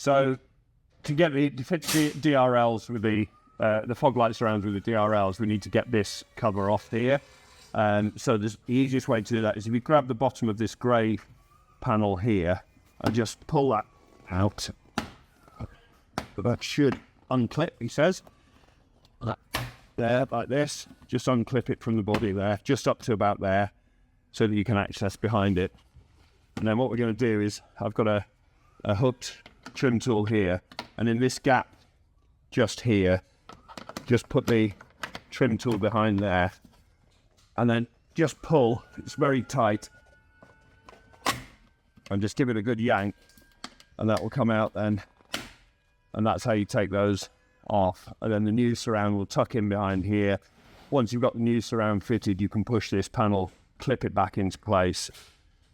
So to fit the DRLs with the fog light surrounds with the DRLs, we need to get this cover off here. So the easiest way to do that is if you grab the bottom of this grey panel here and just pull that out. That should unclip, he says. There, like this. Just unclip it from the body there, just up to about there, so that you can access behind it. And then what we're going to do is, I've got a hooked trim tool here, and in this gap just here, just put the trim tool behind there, and then just pull. It's very tight, and just give it a good yank, and that will come out then. And that's how you take those off. And then the new surround will tuck in behind here. Once you've got the new surround fitted, you can push this panel, clip it back into place,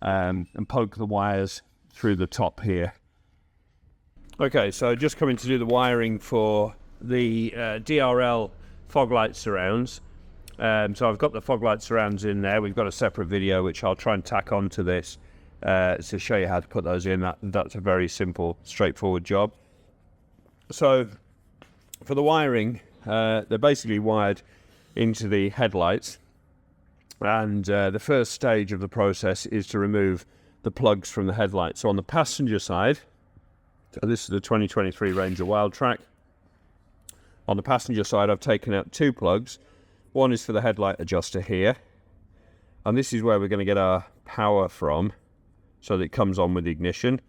and poke the wires through the top here. Okay, so just coming to do the wiring for the DRL fog light surrounds. So I've got the fog light surrounds in there. We've got a separate video which I'll try and tack onto this to show you how to put those in. That's a very simple, straightforward job. So for the wiring, they're basically wired into the headlights, and the first stage of the process is to remove the plugs from the headlights. So on the passenger side, so this is the 2023 Ranger Wildtrak. On the passenger side, I've taken out two plugs. One is for the headlight adjuster here, and this is where we're going to get our power from, so that it comes on with the ignition.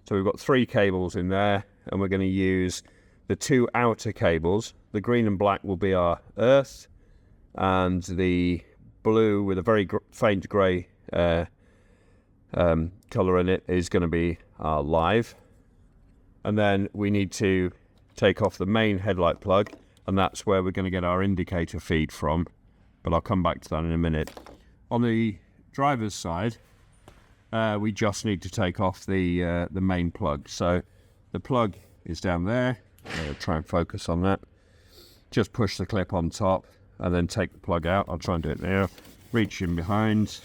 So we've got three cables in there, and we're going to use the two outer cables. The green and black will be our earth, and the blue with a very faint grey colour in it is going to be our live. And then we need to take off the main headlight plug, and that's where we're going to get our indicator feed from, but I'll come back to that in a minute. On the driver's side, we just need to take off the main plug. So the plug is down there. I'll try and focus on that. Just push the clip on top and then take the plug out. I'll try and do it now. Reach in behind.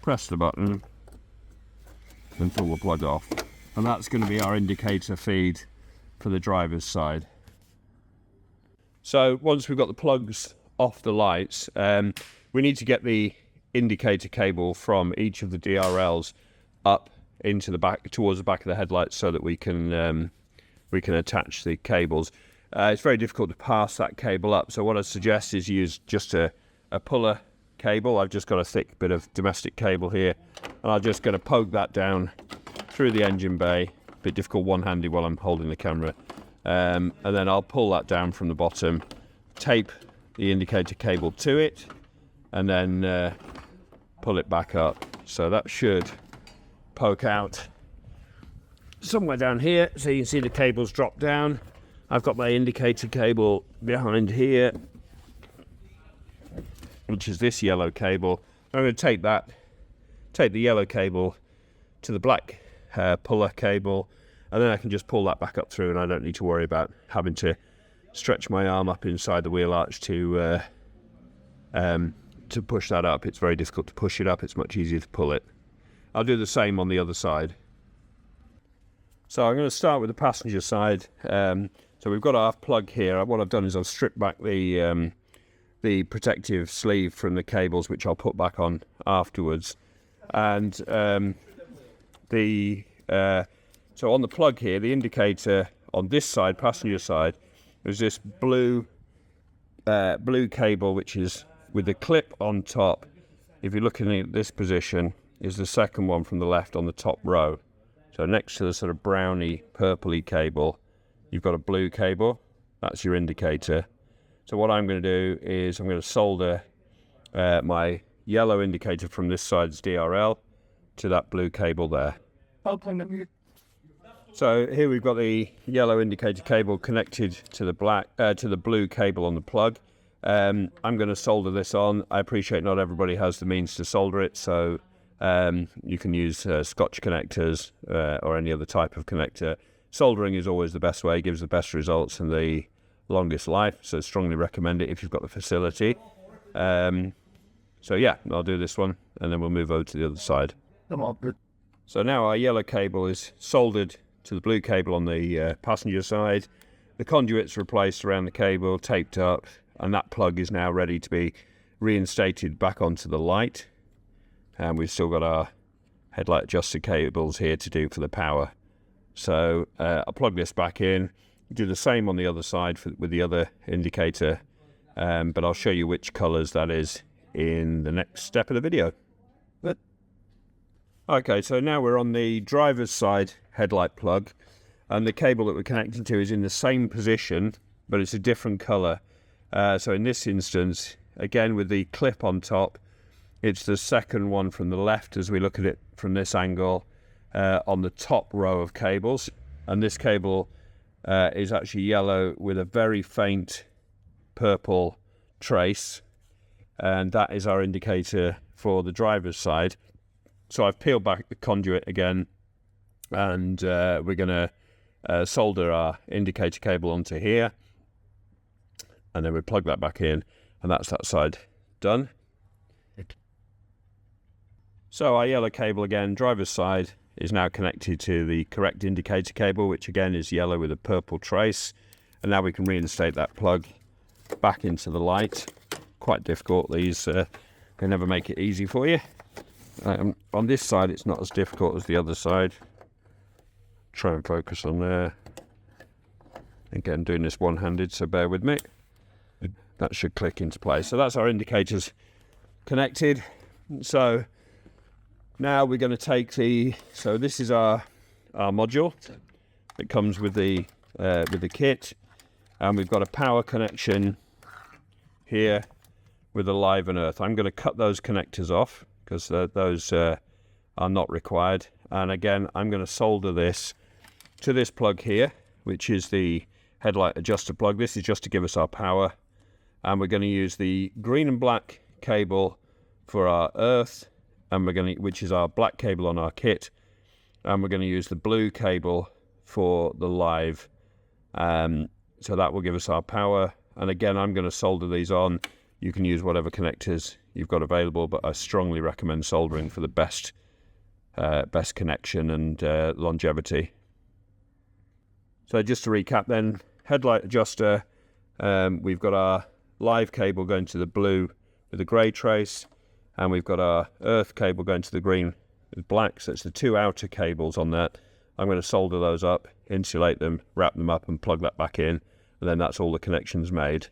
Press the button and pull the plug off. And that's going to be our indicator feed for the driver's side. So once we've got the plugs off the lights, we need to get the indicator cable from each of the DRLs up into the back, towards the back of the headlights, so that we can attach the cables. It's very difficult to pass that cable up, so what I suggest is use just a puller cable. I've just got a thick bit of domestic cable here, and I'm just going to poke that down through the engine bay. A bit difficult one-handed while I'm holding the camera, and then I'll pull that down from the bottom, tape the indicator cable to it, and then pull it back up. So that should poke out somewhere down here, so you can see the cables drop down. I've got my indicator cable behind here, which is this yellow cable. I'm going to take the yellow cable to the black puller cable, and then I can just pull that back up through, and I don't need to worry about having to stretch my arm up inside the wheel arch to push that up. It's very difficult to push it up. It's much easier to pull it. I'll do the same on the other side. So I'm going to start with the passenger side. So we've got our plug here. What I've done is I've stripped back the protective sleeve from the cables, which I'll put back on afterwards. And so on the plug here, the indicator on this side, passenger side, there's this blue cable, which is with the clip on top. If you're looking at this position, is the second one from the left on the top row. So next to the sort of browny, purpley cable, you've got a blue cable. That's your indicator. So what I'm going to do is I'm going to solder my yellow indicator from this side's DRL to that blue cable there. So here we've got the yellow indicator cable connected to the blue cable on the plug. I'm going to solder this on. I appreciate not everybody has the means to solder it, so you can use Scotch connectors or any other type of connector. Soldering is always the best way, gives the best results and the longest life, so strongly recommend it if you've got the facility. So yeah, I'll do this one and then we'll move over to the other side. Come on, good. So now our yellow cable is soldered to the blue cable on the passenger side. The conduit's replaced around the cable, taped up, and that plug is now ready to be reinstated back onto the light. And we've still got our headlight adjuster cables here to do for the power. So I'll plug this back in, do the same on the other side with the other indicator, but I'll show you which colours that is in the next step of the video. Okay, so now we're on the driver's side headlight plug, and the cable that we're connecting to is in the same position, but it's a different colour. So in this instance, again with the clip on top, it's the second one from the left as we look at it from this angle on the top row of cables. And this cable is actually yellow with a very faint purple trace, and that is our indicator for the driver's side. So I've peeled back the conduit again, and we're going to solder our indicator cable onto here, and then we plug that back in, and that's that side done. So our yellow cable again, driver's side, is now connected to the correct indicator cable, which again is yellow with a purple trace, and now we can reinstate that plug back into the light. Quite difficult, these they never make it easy for you. On this side it's not as difficult as the other side. Try and focus on there. Again, doing this one-handed, so bear with me. That should click into place. So that's our indicators connected. So now we're going to take so this is our module that comes with the kit, and we've got a power connection here with a live and earth. I'm going to cut those connectors off because those are not required. And again, I'm going to solder this to this plug here, which is the headlight adjuster plug. This is just to give us our power. And we're going to use the green and black cable for our earth, and which is our black cable on our kit. And we're going to use the blue cable for the live. So that will give us our power. And again, I'm going to solder these on. You can use whatever connectors you've got available, but I strongly recommend soldering for the best connection and longevity. So just to recap then, headlight adjuster, we've got our live cable going to the blue with the grey trace, and we've got our earth cable going to the green with black, so it's the two outer cables on that. I'm going to solder those up, insulate them, wrap them up and plug that back in, and then that's all the connections made.